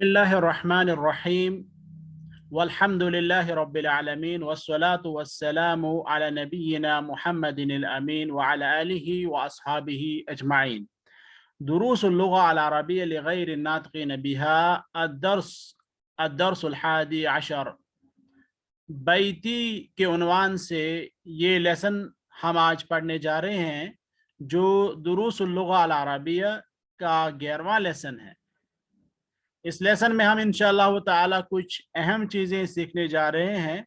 बिस्मिल्लाहिर्रहमानिर्रहीम वल्हम्दुलिल्लाहि रब्बिल आलमीन वस्सलातु वस्सलामु अला नबिय्यिना मुहम्मदिनिल अमीन व अला आलिहि व अस्हाबिहि अजमाइन। दुरूसुल लुगा अल अरबिय्या लिगैरि नातिक़ीन बिहा अद्दर्सुल हादी अशर। बैती के उन्वान से ये लेसन हम आज पढ़ने जा रहे हैं, जो दुरूसुल लुगा अल अरबिय्या का 11वां लेसन है। इस लेसन में हम इंशाअल्लाह ताला कुछ अहम चीज़ें सीखने जा रहे हैं,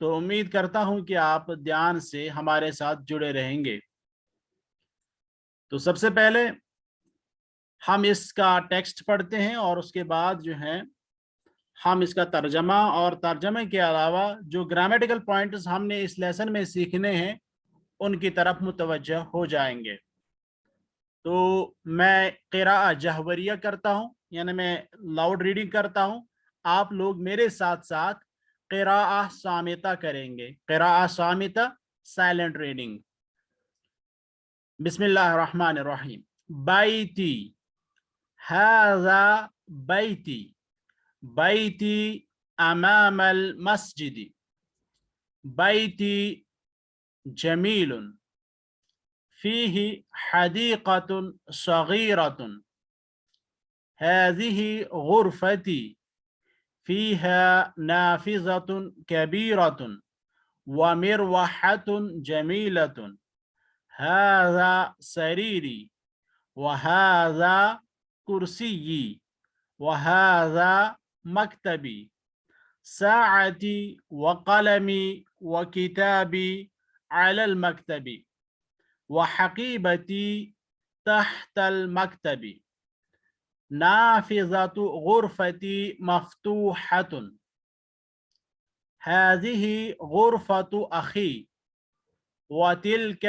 तो उम्मीद करता हूं कि आप ध्यान से हमारे साथ जुड़े रहेंगे। तो सबसे पहले हम इसका टेक्स्ट पढ़ते हैं और उसके बाद जो है हम इसका तर्जमा और तर्जमे के अलावा जो ग्रामेटिकल पॉइंट्स हमने इस लेसन में सीखने हैं उनकी तरफ मुतवज्जह हो जाएंगे। तो मैं क़िराअत जहवरिया करता हूँ, यानी मैं लाउड रीडिंग करता हूँ, आप लोग मेरे साथ साथ क़िराअत सामिता करेंगे। क़िराअत सामिता साइलेंट रीडिंग। बिस्मिल्लाहिर्रहमानिर्रहीम। बैती, हाज़ा बैती, बैती अमामल मस्जिदी, बैती जमीलुन, फीही हदीक़तुन सगीरतुन, हाज़िही गुरफ़ती, फीहा नाफ़िज़तुन कबीरतुन व मिरवहतुन जमीलतुन, हाज़ा सरीरी व हाज़ा कुर्सिय्यी व हाज़ा मक्तबी, साअती व क़लमी व किताबी अलल मक्तबी व हक़ीबती तहतल मक्तबी, नाफ़िज़तु गुरफ़ती मफ़्तूहतुन, हाज़िही गुरफ़तु अख़ी व तिल्क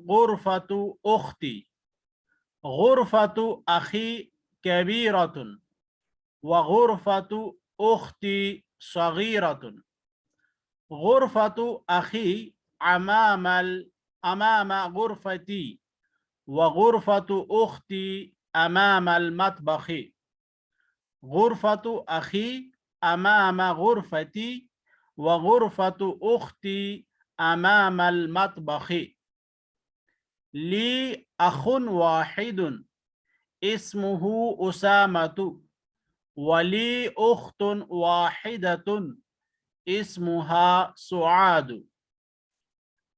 गुरफ़तु उख़्ती, गुरफ़तु अख़ी कबीरतुन व गुरफ़तु उख़्ती सगीरतुन, गुरफ़तु अख़ी अमाम गुरफ़ती व गुरफ़तु उख़्ती अमामल मतबख़ी, गुरफ़तु अख़ी अमाम गुरफ़ती व गुरफ़तु उख़्ती अमामल मतबख़ी, ली अख़ुन वाहिदुन इस्मुहु उसामतु वली उख़्तुन वाहिदतुन इस्मुहा सुआदु,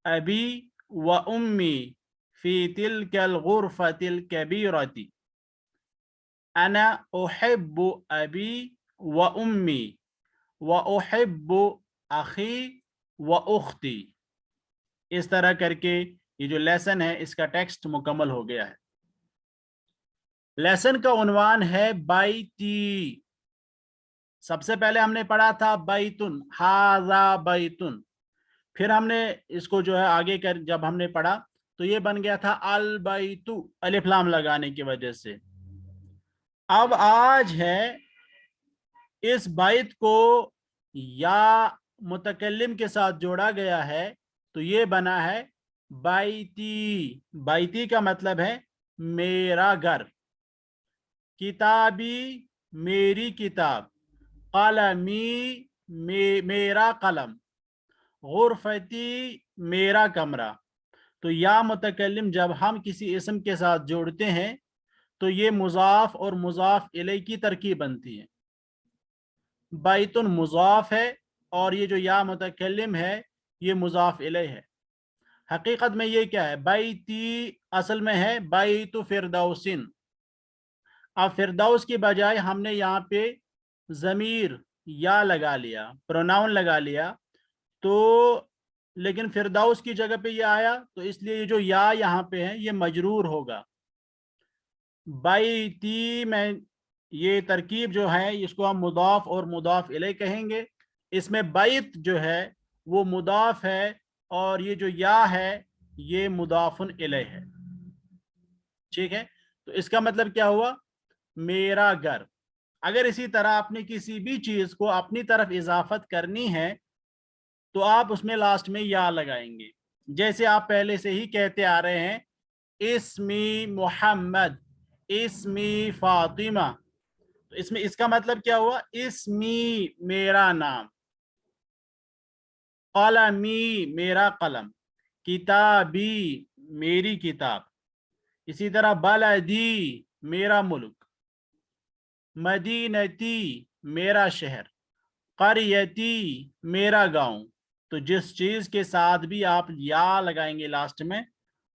अबी व उम्मी फ़ी तिल्कल गुरफ़तिल कबीरती, अना उहिब्बु अबी व उम्मी व उहिब्बु अख़ी व उख़्ती। इस तरह करके ये जो लेसन है इसका टेक्स्ट मुकम्मल हो गया है। लेसन का उन्वान है बैती। सबसे पहले हमने पढ़ा था बैतुन, हाज़ा बैतुन, फिर हमने इसको जो है आगे कर जब हमने पढ़ा तो ये बन गया था अल बैतु, अलिफ लाम लगाने की वजह से। अब आज है इस बैत को या मुतकल्लिम के साथ जोड़ा गया है तो ये बना है बैती। बैती का मतलब है मेरा घर, किताबी मेरी किताब, कलमी मेरा कलम, गुरफती मेरा कमरा। तो या मुतकल्लिम जब हम किसी इसम के साथ जोड़ते हैं तो ये मुज़ाफ और मुज़ाफ इलैह की तरकीब बनती है। बैतुन मुज़ाफ है और ये जो या मुतकल्लिम है ये मुज़ाफ इलैह है। हकीकत में ये क्या है, बैती असल में है बैतु फिरदौसिन। अब फिरदौस की बजाय हमने यहाँ पे ज़मीर या लगा लिया, प्रोनाउन लगा लिया, तो लेकिन फिरदौस की जगह पे ये आया तो इसलिए ये जो या यहाँ पे है ये मजरूर होगा। बैती में ये तरकीब जो है इसको हम मुदाफ और मुदाफ इलैह कहेंगे। इसमें बैत जो है वो मुदाफ है और ये जो या है ये मुदाफुन इलैह है। ठीक है, तो इसका मतलब क्या हुआ, मेरा घर। अगर इसी तरह आपने किसी भी चीज को अपनी तरफ इजाफत करनी है तो आप उसमें लास्ट में या लगाएंगे। जैसे आप पहले से ही कहते आ रहे हैं इस्मी मोहम्मद, इस्मी फातिमा, تو इसमें इसका मतलब क्या हुआ, इसमी मेरा नाम, कलमी मेरा कलम, किताबी मेरी किताब। इसी तरह बलदी मेरा मुल्क, मदीनती मेरा शहर, करियती मेरा गांव। तो जिस चीज के साथ भी आप या लगाएंगे लास्ट में,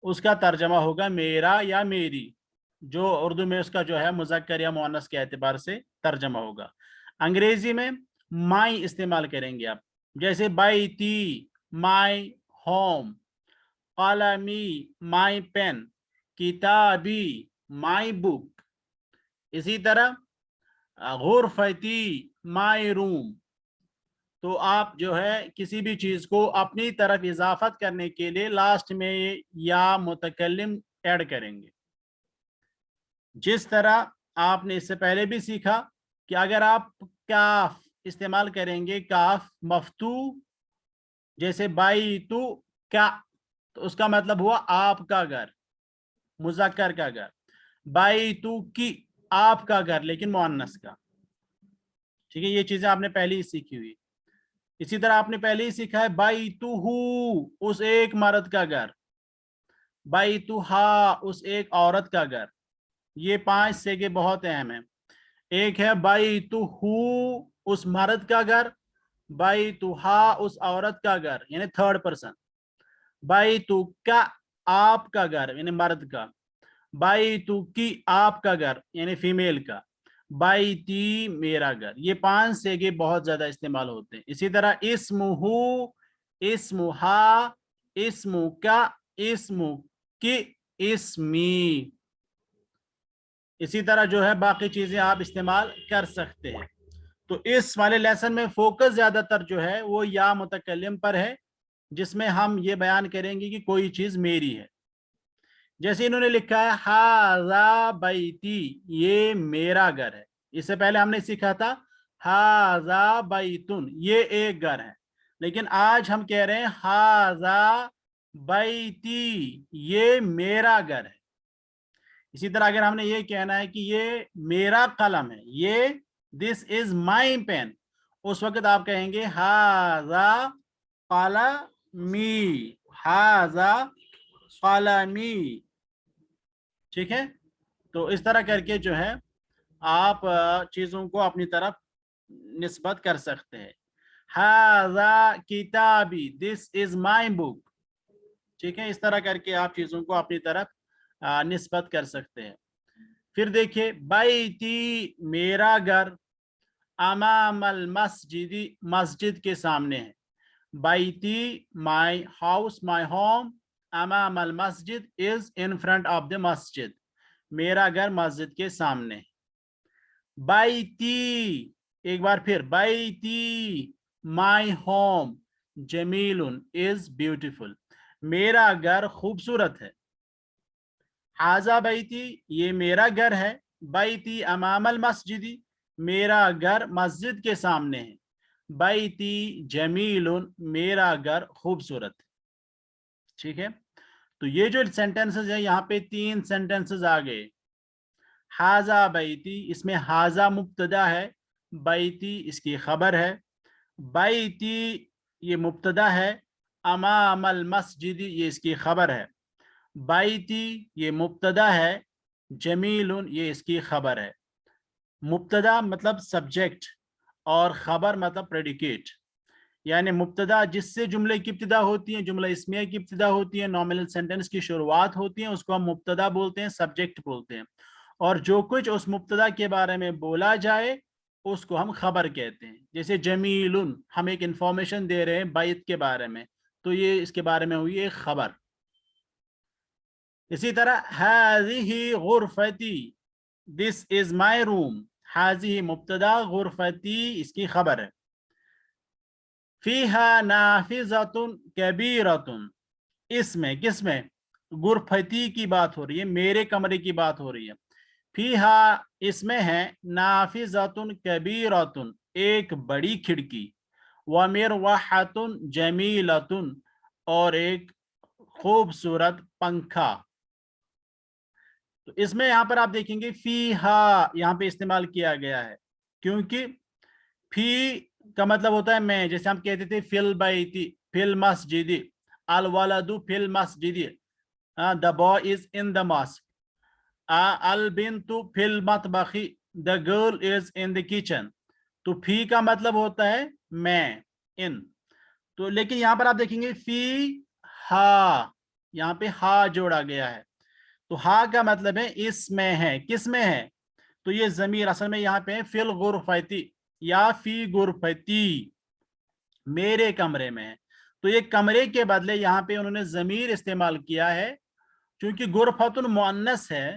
उसका तर्जमा होगा मेरा या मेरी, जो उर्दू में उसका जो है मुज़क्कर या मुअन्नस के एतबार से तर्जमा होगा। अंग्रेजी में माई इस्तेमाल करेंगे आप, जैसे बैती माई होम, कलमी माई पेन, किताबी माई बुक। इसी तरह गुरफती माई रूम। तो आप जो है किसी भी चीज को अपनी तरफ इजाफत करने के लिए लास्ट में या मुतकल्लिम ऐड करेंगे। जिस तरह आपने इससे पहले भी सीखा कि अगर आप काफ इस्तेमाल करेंगे, काफ मफ्तू, जैसे बाई तू क्या, तो उसका मतलब हुआ आपका घर, मुज़क्कर का घर। बाई तू की आपका घर, लेकिन मुअन्नस का। ठीक है, ये चीजें आपने पहले ही सीखी हुई। इसी तरह आपने पहले ही सीखा है बाई तू हु, उस एक मर्द का घर, बाई तू हा, उस एक औरत का घर। ये 5 सेगे बहुत अहम है। एक है बाई तू हु, उस मर्द का घर, बाई तू हा, उस औरत का घर यानी थर्ड पर्सन, बाई तू का आपका घर यानी मर्द का, बाई तू की आपका घर यानी फीमेल का, बाई ती मेरा घर। ये 5 सेगे बहुत ज्यादा इस्तेमाल होते हैं। इसी तरह इस्मुहु, इस्मुहा, इस्मुका, इस्मु की, इस्मी। इसी तरह जो है बाकी चीजें आप इस्तेमाल कर सकते हैं। तो इस वाले लेसन में फोकस ज्यादातर जो है वो या मुतकल्लिम पर है, जिसमें हम ये बयान करेंगे कि कोई चीज मेरी है। जैसे इन्होंने लिखा है हाजा बैती, ये मेरा घर है। इससे पहले हमने सीखा था हाजा बैतुन, ये एक घर है। लेकिन आज हम कह रहे हैं हाजा बैती, ये मेरा घर है। इसी तरह अगर हमने ये कहना है कि ये मेरा कलम है, ये दिस इज माई पेन, उस वक्त आप कहेंगे हाजा कलमी, हाजा कलमी। ठीक है, तो इस तरह करके जो है आप चीजों को अपनी तरफ निस्बत कर सकते हैं। हाजा किताबी, दिस इज माई बुक। ठीक है, इस तरह करके आप चीजों को अपनी तरफ निस्बत कर सकते हैं। फिर देखिए बैती मेरा घर, अमामल मस्जिदी, मस्जिद के सामने है। Baiti my house, my home, अमामल मस्जिद is in front of the मस्जिद, मेरा घर मस्जिद के सामने। बैती, एक बार फिर Baiti my home, जमीलुन is beautiful, मेरा घर खूबसूरत है। हाजा बैती, ये मेरा घर है। बैती अमामल मस्जिदी, मेरा घर मस्जिद के सामने है। बैती जमीलुन, मेरा घर खूबसूरत है। ठीक है, तो ये जो सेंटेंसेस है यहाँ पे 3 सेंटेंसेस आ गए। हाजा बैती, इसमें हाजा मुब्तदा है, बैती इसकी खबर है। बैती ये मुब्तदा है, अमामल मस्जिद ये इसकी खबर है। बैती ये मुब्तदा है, जमीलुन ये इसकी खबर है। मुब्तदा मतलब सब्जेक्ट और खबर मतलब प्रेडिकेट। यानी मुब्तदा जिससे जुमले की इब्तिदा होती है, जुमला इस्मिया की इब्तिदा होती है, नॉमिनल सेंटेंस की शुरुआत होती है, उसको हम मुब्तदा बोलते हैं, सब्जेक्ट बोलते हैं। और जो कुछ उस मुब्तदा के बारे में बोला जाए उसको हम खबर कहते हैं। जैसे जमीलुन, हम एक इंफॉर्मेशन दे रहे हैं बैत के बारे में, तो ये इसके बारे में हुई एक खबर। इसी तरह हाज़िही गुरफती, दिस इज माई रूम, हाज़िही मुब्तदा, गुरफती इसकी खबर है। फीहा नाफिज़तुन कबीरतुन, इसमें किसमें, गुरफती की बात हो रही है, मेरे कमरे की बात हो रही है। फीहा इसमें है, नाफिज़तुन कबीरतुन एक बड़ी खिड़की, व मिरवाहतुन जमीलतुन और एक खूबसूरत पंखा। تو اس میں یہاں پر آپ دیکھیں گے فی ہا یہاں پہ استعمال کیا گیا ہے، کیونکہ فی کا مطلب ہوتا ہے میں، جیسے ہم کہتے تھے فی البیتی، فی المسجد، الولد فی المسجد، the boy is in the mosque، البنت فی المطبخ، the girl is in the kitchen۔ تو فی کا مطلب ہوتا ہے میں، ان۔ تو لیکن یہاں پر آپ دیکھیں گے فی ہا، یہاں پہ ہا جوڑا گیا ہے، تو ہا کا مطلب ہے اس میں ہے، کس میں ہے؟ تو یہ ضمیر اصل میں یہاں پہ فی الغرفتی یا فی غرفتی، میرے کمرے میں ہے۔ تو یہ کمرے کے بدلے یہاں پہ انہوں نے ضمیر استعمال کیا ہے، چونکہ غرفۃ المؤنث ہے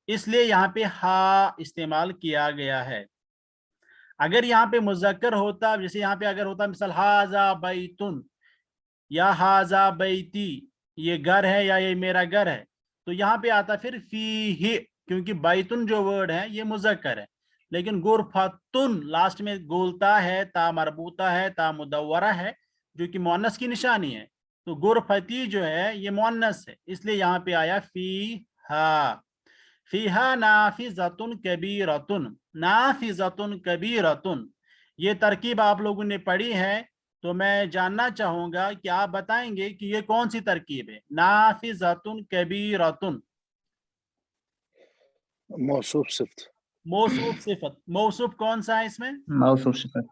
اس لیے یہاں پہ ہا استعمال کیا گیا ہے۔ اگر یہاں پہ مذکر ہوتا، جیسے یہاں پہ اگر ہوتا مثال ہاذا بیتن یا ہاذا بیتی، یہ گھر ہے یا یہ میرا گھر ہے، تو یہاں پہ آتا پھر فیہ، کیونکہ بیتن جو ورڈ ہے یہ مذکر ہے، لیکن غرفتن لاسٹ میں گولتا ہے، تا مربوطہ ہے، تا مدورہ ہے، جو کہ مؤنث کی نشانی ہے، تو غرفتی جو ہے یہ مؤنث ہے، اس لیے یہاں پہ آیا فیہا۔ فیہا نافذۃ کبیرۃ، نافذۃ کبیرۃ، یہ ترکیب آپ لوگوں نے پڑھی ہے، تو میں جاننا چاہوں گا کہ آپ بتائیں گے کہ یہ کون سی ترکیب ہے؟ نافذۃ کبیرۃ، موصوف صفت، موصوف صفت، موصوف کون سا ہے اس میں؟ موصوف صفت،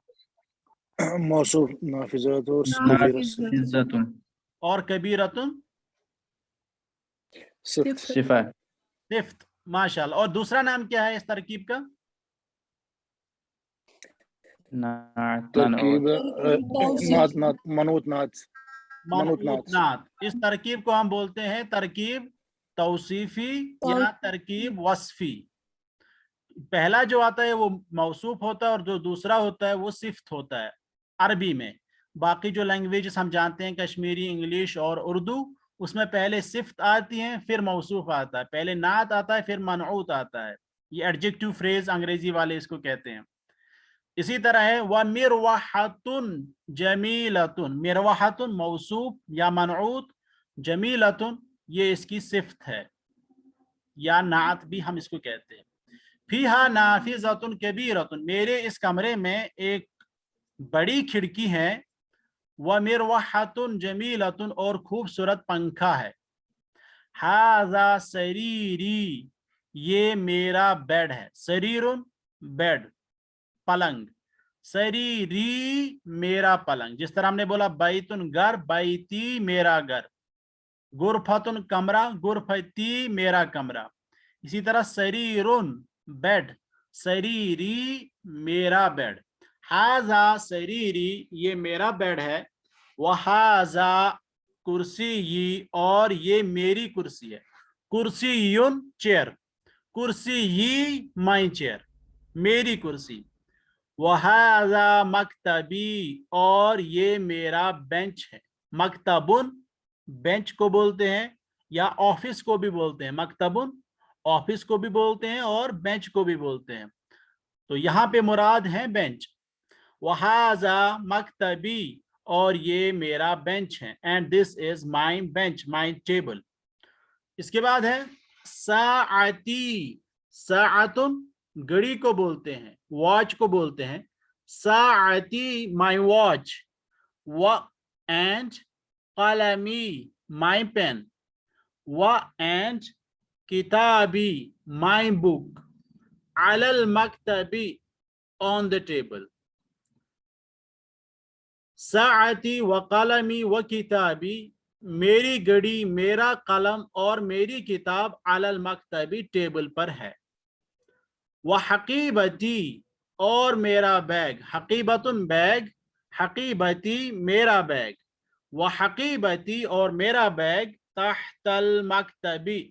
موصوف نافذات اور کبیرہ صفت، نافذۃ اور کبیرۃ صفت، صفہ، صفت، ماشاء اللہ۔ اور دوسرا نام کیا ہے اس ترکیب کا؟ ترکیب نعت، نعت، منوط نعت، منوط منعوت نعت، نعت۔ اس ترکیب کو ہم بولتے ہیں ترکیب توصیفی یا ترکیب وصفی۔ پہلا جو آتا ہے وہ موصوف ہوتا ہے اور جو دوسرا ہوتا ہے وہ صفت ہوتا ہے عربی میں۔ باقی جو لینگویجز ہم جانتے ہیں کشمیری، انگلش اور اردو، اس میں پہلے صفت آتی ہیں پھر موصوف آتا ہے، پہلے نعت آتا ہے پھر منعوت آتا ہے، یہ ایڈجیکٹیو فریز انگریزی والے اس کو کہتے ہیں۔ اسی طرح ہے وَمِرْوَحَةٌ جَمِيلَةٌ، مِرْوَحَةٌ موصوف یا منعوت، جمیلتن یہ اس کی صفت ہے یا نعت بھی ہم اس کو کہتے ہیں۔ فیہا نافذۃ کبیرۃ، میرے اس کمرے میں ایک بڑی کھڑکی ہے، وَمِرْوَحَةٌ جَمِيلَةٌ اور خوبصورت پنکھا ہے۔ ہاذا سریری، یہ میرا بیڈ ہے، سریرن بیڈ، پلنگ، سریری میرا پلنگ، جس طرح ہم نے بولا بیتن گھر، بیتی میرا گھر، غرفتن کمرہ، غرفتی میرا کمرہ، اسی طرح سریرن بیڈ، سریری میرا بیڈ، ہاذا سریری یہ میرا بیڈ ہے، وہاذا کرسی اور یہ میری کرسی ہے، کرسی چیئر، کرسی مائی چیئر، میری کرسی، وہذا مکتبی اور یہ میرا بینچ ہے، مکتبن بینچ کو بولتے ہیں یا آفس کو بھی بولتے ہیں، مکتبن آفس کو بھی بولتے ہیں اور بینچ کو بھی بولتے ہیں، تو یہاں پہ مراد ہے بینچ۔ وہذا مکتبی اور یہ میرا بینچ ہے، and this is my bench, my table. اس کے بعد ہے ساعتی، ساعتن گھڑی کو بولتے ہیں، واچ کو بولتے ہیں، ساعتی مائی واچ، اینڈ قلمی مائی پین، اینڈ کتابی مائی بک، علی المکتبی آن دا ٹیبل۔ ساعتی و قلمی و کتابی، میری گھڑی، میرا قلم اور میری کتاب علی المکتبی ٹیبل پر ہے۔ وحقیبتی اور میرا بیگ، حقیبتن بیگ، حقیبتی میرا بیگ، وحقیبتی اور میرا بیگ تحت المکتبی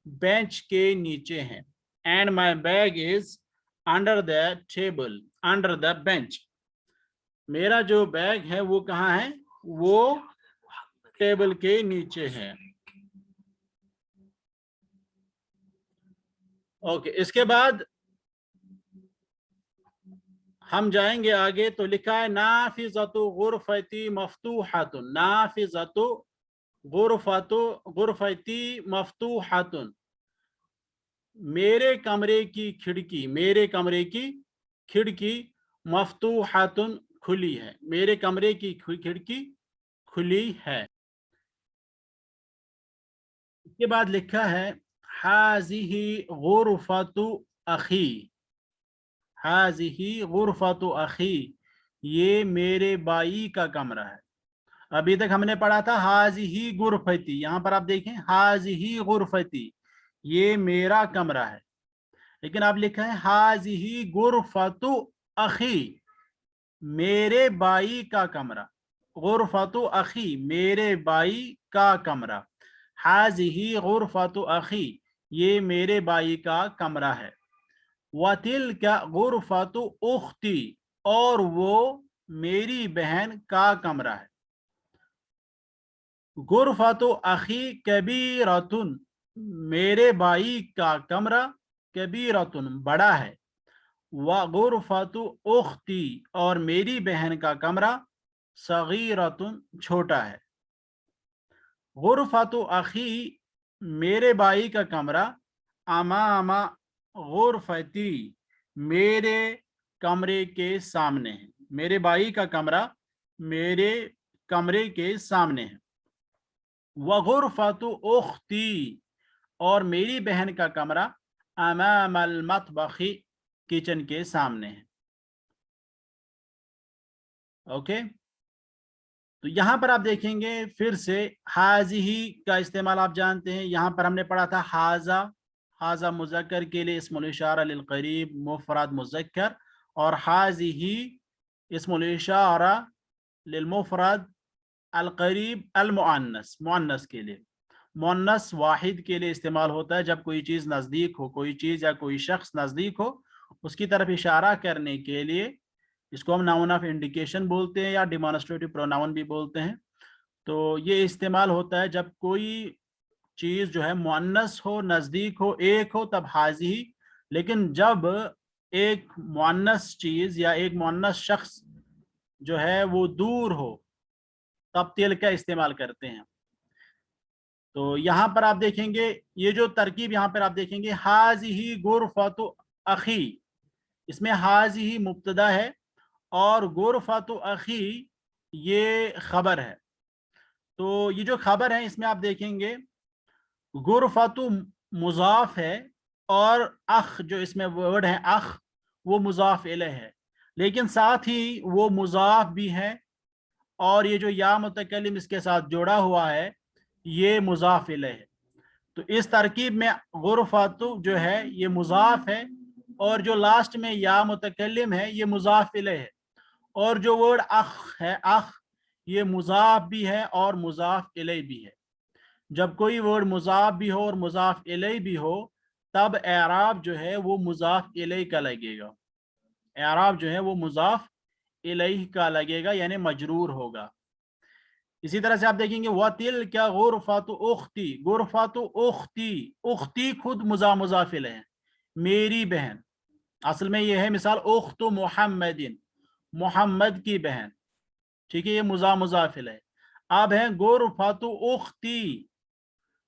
بینچ کے نیچے ہیں، and my bag is under the table, under the bench, میرا جو بیگ ہے وہ کہاں ہے؟ وہ ٹیبل کے نیچے ہے۔ اوکے، اس کے بعد ہم جائیں گے آگے، تو لکھا ہے نافذۃ غرفتی مفتوحۃ، نافذۃ غرفتی مفتوحۃ، मेरे कमरे की खिड़की, मेरे कमरे की खिड़की मफ्तूहातुन खुली है, मेरे कमरे की खिड़की खुली है। इसके बाद लिखा है हाजिही गुरफतु अखी, हाजिही गुरफतु अखी, ये मेरे भाई का कमरा है। अभी तक हमने पढ़ा था हाजिही गुरफती, यहाँ पर आप देखें हाजिही गुरफती, ये मेरा कमरा है। लेकिन आप लिखा है हाजिही गुरफतु अखी, मेरे भाई का कमरा। गुरफतु अखी, मेरे भाई का कमरा। हाजिही गुरफतु अखी, ये मेरे भाई का कमरा है। वतिल का गुरफतु उख्ती, और वो मेरी बहन का कमरा है। गुरफतु अखी कबीरतुन, मेरे भाई का कमरा कबीरतुन, बड़ा है। व गुरफतु उख्ती, और मेरी बहन का कमरा सगीरतुन, छोटा है। गुरफतु अखी, मेरे भाई का कमरा अमामा गुरफती, मेरे कमरे के सामने है। मेरे भाई का कमरा मेरे कमरे के सामने है। व गुरफतु उख्ती, और मेरी बहन का कमरा अमामल मतबखी, किचन के सामने है। ओके, तो यहाँ पर आप देखेंगे फिर से हाजिही का इस्तेमाल आप जानते हैं। यहाँ पर हमने पढ़ा था हाजा, हाजा मुज़क्कर के लिए इस्मुल इशारा लिल करीब मुफरद मुज़क्कर, और हाजिही इस्मुल इशारा लिल मुफरद अल करीब अल मुअन्नस, मुअन्नस के लिए, मुअन्नस वाहिद के लिए इस्तेमाल होता है जब कोई चीज़ नज़दीक हो, कोई चीज़ या कोई शख्स नज़दीक हो, उसकी तरफ इशारा करने के लिए इसको हम नाउन ऑफ इंडिकेशन बोलते हैं या डिमॉन्स्ट्रेटिव प्रोनाउन भी बोलते हैं। तो ये इस्तेमाल होता है जब कोई चीज़ जो है मुअन्नस हो, नज़दीक हो, एक हो, तब हाज़िही। लेकिन जब एक मुअन्नस चीज़ या एक मुअन्नस शख्स जो है वो दूर हो, तब तिल का इस्तेमाल करते हैं। तो यहाँ पर आप देखेंगे ये जो तरकीब यहाँ पर आप देखेंगे हाज़िही गुरफतु अखी, इसमें हाज़िही मुब्तदा है और गुरफतु अखी ये खबर है। तो ये जो खबर है इसमें आप देखेंगे गुरफतु मुजाफ है और अख जो इसमें वर्ड है अख वो मुजाफ इलैह है, लेकिन साथ ही वो मुजाफ भी है, और ये जो या मुतकल्लिम इसके साथ जोड़ा हुआ है ये मुजाफ इलैह है। तो इस तरकीब में गुरफतु जो है ये मुजाफ है, और जो लास्ट में या मुतकल्लिम है ये मुजाफ इलैह है, और जो वर्ड अख है अख ये मुजाफ भी है और मुजाफ इलैह भी है। जब कोई वर्ड मुजाफ भी हो और मुजाफ इलैह भी हो तब एराब जो है वो मुजाफ इलैह का लगेगा, एराब जो है वो मुजाफ इलैह का लगेगा, यानी मजरूर होगा। इसी तरह से आप देखेंगे वतिल क्या गुरफतु उख्ती, गुरफतु उख्ती, उख्ती खुद मुजाफ इलैह है, मेरी बहन। असल में ये है मिसाल उख्तु मुहम्मदिन, मोहम्मद की बहन, ठीक है, ये मुजाफ इलैह। अब है गुरफतु उख्ती,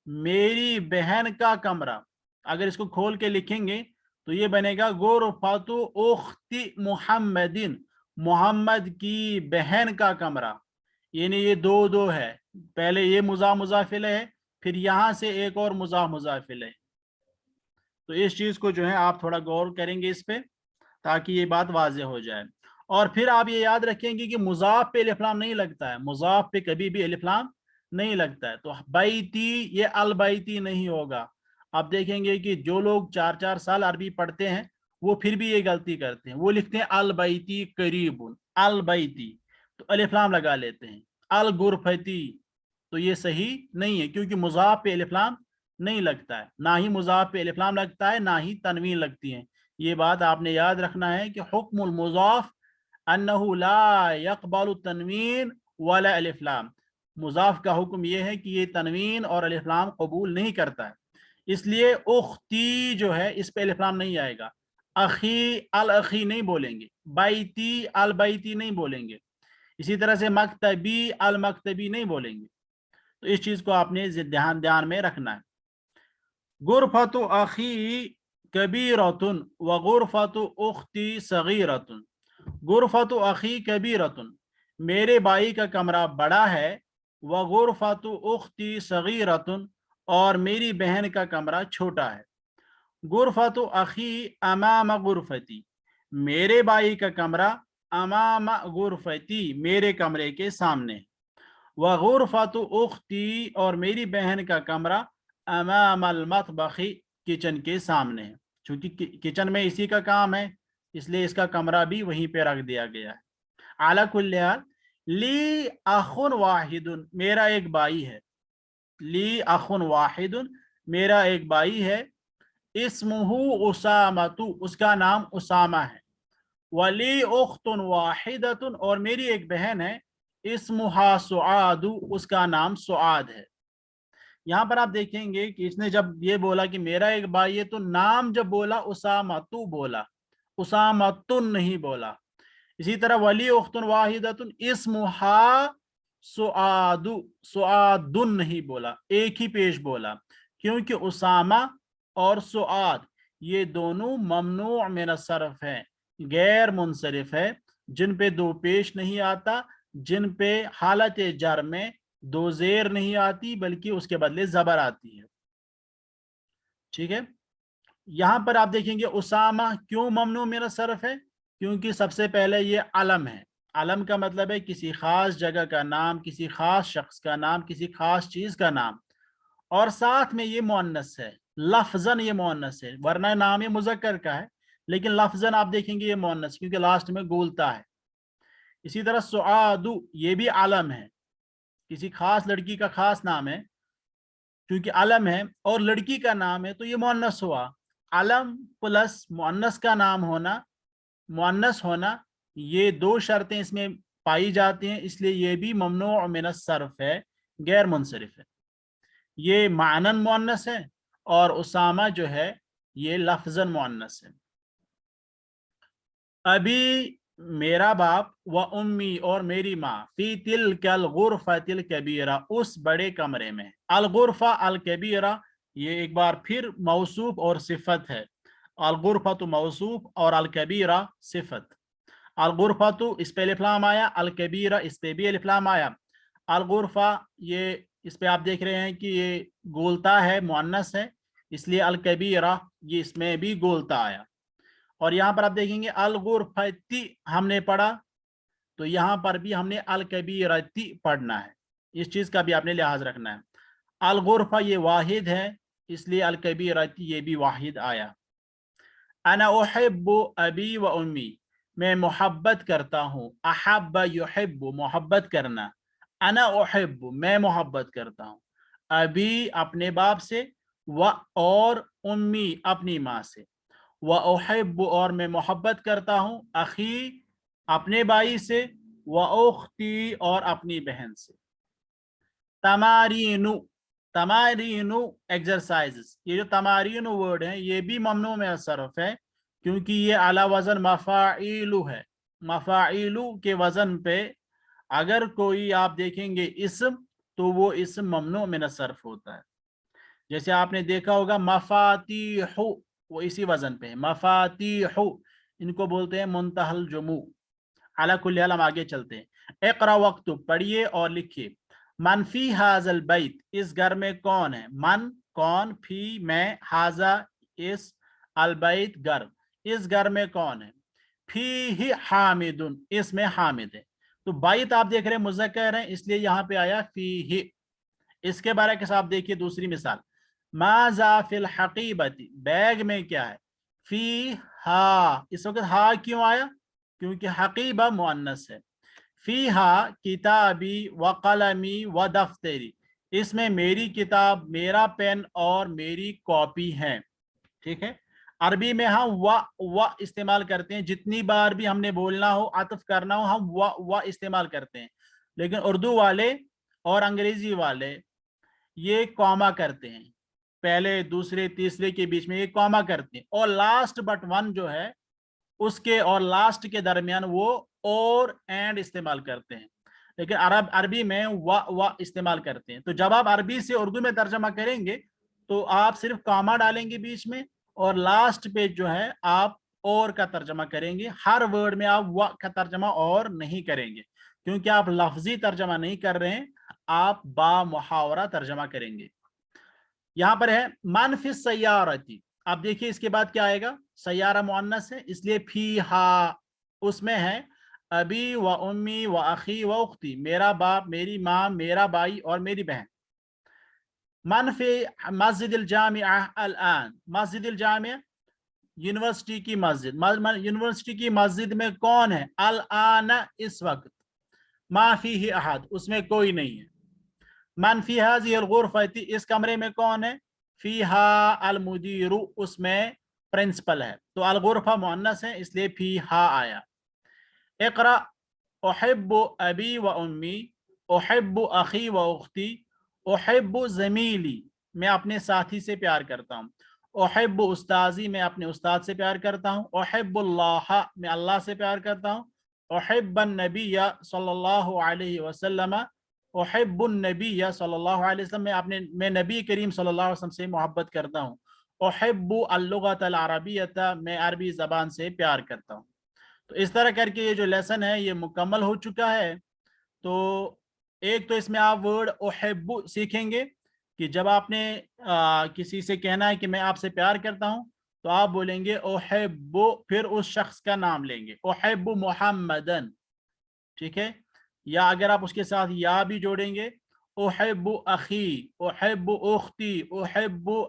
मेरी बहन का कमरा। अगर इसको खोल के लिखेंगे तो ये बनेगा गुरफतु उख्ती मुहम्मदिन, मोहम्मद की बहन का कमरा। यानी ये दो दो है, पहले ये मुजाफ इलैह है, फिर यहाँ से एक और मुजाफ इलैह। तो इस चीज को जो है आप थोड़ा गौर करेंगे इस पे, ताकि ये बात वाज़ेह हो जाए। और फिर आप ये याद रखेंगे कि मुजाफ पे अलिफ लाम नहीं लगता है, मुजाफ पे कभी भी अलिफ लाम नहीं लगता है। तो बैती ये अल बैती नहीं होगा। आप देखेंगे कि जो लोग 4-4 साल अरबी पढ़ते हैं वो फिर भी ये गलती करते हैं, वो लिखते हैं अल बैती करीबुन, अल बैती, तो अलिफ लाम लगा लेते हैं। अल गुरफती, तो ये सही नहीं है, क्योंकि मुजाफ पे अलिफ लाम नहीं लगता है, ना ही मुजाफ पे अलिफ लाम लगता है, ना ही तनवीन लगती है। ये बात आपने याद रखना है कि हुक्मुल मुजाफ अन्नहु ला यक़बलु तनवीन वला अलिफ लाम, मुजाफ का हुक्म यह है कि ये तनवीन और अलिफ लाम कबूल नहीं करता है। इसलिए उख्ती जो है इस पे अलिफ लाम नहीं आएगा। अखी अल अखी नहीं बोलेंगे, बैती अल बैती नहीं बोलेंगे, इसी तरह से मकतबी अल मकतबी नहीं बोलेंगे। तो इस चीज को आपने ध्यान में रखना है। गुरफतु अखी कबीरतुन व गुरफतु उख्ती सगीरतुन। गुरफतु अखी कबीरतुन, मेरे भाई का कमरा बड़ा है। व गुरफतु उख्ती सगीरतुन, और मेरी बहन का कमरा छोटा है। गुरफतु अखी अमाम गुरफती, मेरे भाई का कमरा अमाम गुरफती, मेरे कमरे के सामने। व गुरफतु उख्ती, और मेरी बहन का कमरा अमाम अल मतबखी, किचन के सामने है। चूंकि किचन में इसी का काम है, इसलिए इसका कमरा भी वहीं पे रख दिया गया है। आला कुल्ल हाल, ली अखुन वाहिदुन, मेरा एक भाई है। ली अखुन वाहिदुन, मेरा एक भाई है। इस्मुहु उसामतु, उसका नाम उसामा है। वली उख्तुन वाहिदतुन, और मेरी एक बहन है। इस्मुहा सुआदु, उसका नाम सुआद है। यहाँ पर आप देखेंगे कि इसने जब ये बोला कि मेरा एक भाई है, तो नाम जब बोला उसामतु बोला, उसामतुन नहीं बोला। इसी तरह वली उख्तुन वाहिदतुन इस्मुहा सुआदु, सुआदुन नहीं बोला, एक ही पेश बोला, क्योंकि उसामा और सुआद ये दोनों ममनू मिन सर्फ है, गैर मुनसरिफ है, जिन पे दो पेश नहीं आता, जिन पे हालत जर में दो जेर नहीं आती, बल्कि उसके बदले जबर आती है। ठीक है, यहां पर आप देखेंगे उसामा क्यों ममनू मिन सर्फ है, क्योंकि सबसे पहले ये अलम है। अलम का मतलब है किसी खास जगह का नाम, किसी खास शख्स का नाम, किसी खास चीज का नाम, और साथ में ये मुअन्नस है, लफ्जन ये मुअन्नस है, वरना नाम ये मुजक्कर का है, लेकिन लफ्जन आप देखेंगे ये मुअन्नस, क्योंकि लास्ट में गोलता है। इसी तरह सुआदु, ये भी आलम है, किसी खास लड़की का खास नाम है, क्योंकि अलम है और लड़की का नाम है, तो ये मुअन्नस हुआ। अलम प्लस मुअन्नस का नाम होना, मुअन्नस होना, ये दो शर्तें इसमें पाई जाती हैं, इसलिए ये भी ममनू मिन सर्फ है, गैर मुनसरिफ है। ये मानन मुअन्नस है, और उसामा जो है ये लफ्जन मुअन्नस है। अभी मेरा बाप व उम्मी, और मेरी माँ, फी तिलकल गुरफतिल कबीरा, उस बड़े कमरे में। अल गुरफा अल कबीरा, ये एक बार फिर मौसूफ और सिफत है। अल गुरफा तो मौसूफ और अल कबीरा सिफत। अल गुरफा तो इस पे अलिफ्लाम आया, अल कबीरा इस पे भी अलिफ्लाम आया। अल गुरफा ये इस पे आप देख रहे हैं कि ये गोलता है, मुअन्नस है, इसलिए अल कबीरा ये इसमें भी गोलता आया। और यहाँ पर आप देखेंगे अल गुरफती हमने पढ़ा, तो यहाँ पर भी हमने अल कबीरती पढ़ना है, इस चीज का भी आपने लिहाज रखना है। अल गुरफा ये वाहिद है, इसलिए अल कबीरती ये भी वाहिद आया। अना उहिब्बु अबी व उम्मी, मैं मोहब्बत करता हूँ। अहब्बा युहिब्बु, मोहब्बत करना। अना उहिब्बु, मैं मोहब्बत करता हूँ। अबी अपने बाप से, व और उम्मी अपनी माँ से। व उहिब्बु, और मैं मोहब्बत करता हूँ। अखी अपने भाई से, व उख्ती और अपनी बहन से। तमारीनु, तमारीनु एक्सरसाइजेस, ये जो तमारीनु वर्ड है ये भी ममनू में सर्फ है, क्योंकि ये आला वजन मफाइलु है। मफाइलु के वजन पे अगर कोई आप देखेंगे इसम, तो वो इसम ममनू में सर्फ होता है। जैसे आपने देखा होगा मफातीहु, वो इसी वजन पे है, मफातीहु, इनको बोलते हैं मुंतहल जुमू। अला कुल्ली हाल हम आगे चलते हैं। इक़रा वक्तुब, पढ़िए और लिखिए। मन फी हाजल बैत, इस घर में कौन है। मन कौन, फी में, हाजा इस, अल बैत घर, इस घर में कौन है। फी ही हामिदुन, इसमें हामिद है। तो बैत आप देख रहे हैं मुज़क्कर है, इसलिए यहाँ पे आया फी ही। इसके बारे के साथ देखिए दूसरी मिसाल। माजा फिल हकीबती, बैग में क्या है। फी हा, इस वक्त हा क्यों आया, क्योंकि हकीबा मुअन्नस है। फीहा किताबी व कलमी व दफ्तरी, इसमें मेरी किताब, मेरा पेन और मेरी कॉपी है। ठीक है, अरबी में हम व इस्तेमाल करते हैं, जितनी बार भी हमने बोलना हो, आतफ करना हो, हम व इस्तेमाल करते हैं। लेकिन उर्दू वाले और अंग्रेजी वाले ये कॉमा करते हैं, पहले दूसरे तीसरे के बीच में ये कॉमा करते हैं, और लास्ट बट वन जो है उसके और लास्ट के दरमियान वो और एंड इस्तेमाल करते हैं। लेकिन अरबी में व इस्तेमाल करते हैं। तो जब आप अरबी से उर्दू में तर्जमा करेंगे تو आप सिर्फ कामा डालेंगे बीच में और लास्ट पे जो है आप और का तर्जमा करेंगे। हर वर्ड में आप व का तर्जमा और नहीं करेंगे, क्योंकि आप लफ्जी तर्जमा नहीं कर रहे हैं, आप बा मुहावरा तर्जमा करेंगे। यहाँ पर है मन फी सय्यारती। आप देखिए इसके बाद क्या आएगा, सय्यारा मुअन्नस है इसलिए फीहा उसमें है अबी व उम्मी व अखी व उख्ती, मेरा बाप, मेरी माँ, मेरा भाई और मेरी बहन। मन फी मस्जिद जामिया अल आन, मस्जिद जामिया यूनिवर्सिटी की मस्जिद, यूनिवर्सिटी की मस्जिद में कौन है, अल आन इस वक्त, मा फीही अहद उसमें कोई नहीं है। मन फी हाज़िहिल गुरफ़ती इस कमरे में कौन है, फीहा अल मुदीरु उसमें प्रिंसिपल है, तो अल गुरफ़ा मुअन्नस है इसलिए फीहा आया। इक़रा उहिब्बु अबी व उम्मी, उहिब्बु अखी व उख्ती, उहिब्बु ज़मीली मैं अपने साथी से प्यार करता हूँ, उहिब्बु उस्ताजी मैं अपने उस्ताद से प्यार करता हूँ, उहिब्बुल्लाह मैं अल्लाह से प्यार करता हूँ, उहिब्बन नबिय्य सल्लल्लाहु अलैहि वसल्लम, उहिब्बुन नबिय्य सल्लल्लाहु अलैहि वसल्लम मैं नबी करीम सल्लल्लाहु अलैहि वसल्लम से मोहब्बत करता हूँ, उहिब्बु अल-लुग़त अल-अरबिय्यत मैं अरबी ज़बान से प्यार करता हूँ। तो इस तरह करके ये जो लेसन है ये मुकम्मल हो चुका है। तो एक तो इसमें आप वर्ड उहिब्बु सीखेंगे कि जब आपने किसी से कहना है कि मैं आपसे प्यार करता हूं, तो आप बोलेंगे उहिब्बु, फिर उस शख्स का नाम लेंगे, उहिब्बु मुहम्मदन, ठीक है। या अगर आप उसके साथ या भी जोड़ेंगे, उहिब्बु अखी, उहिब्बु उख्ती, उहिब्बु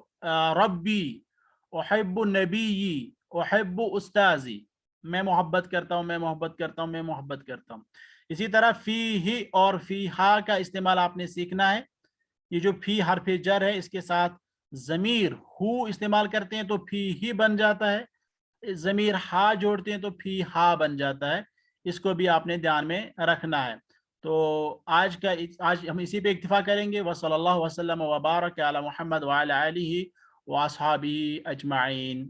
रब्बी, उहिब्बु नबीयी, उहिब्बु उस्ताजी मैं मोहब्बत करता हूँ, मैं मोहब्बत करता हूँ, मैं मोहब्बत करता हूँ। इसी तरह फी ही और फी हा का इस्तेमाल आपने सीखना है। ये जो फी हरफ जर है इसके साथ ज़मीर हु इस्तेमाल करते हैं तो फी ही बन जाता है, ज़मीर हा जोड़ते हैं तो फी हा बन जाता है, इसको भी आपने ध्यान में रखना है। तो आज हम इसी पे इक्तिफा करेंगे। वसल्लल्लाहु वसल्लम व बारक अला मुहम्मद व अला आलिहि व अस्हाबिही अजमाइन।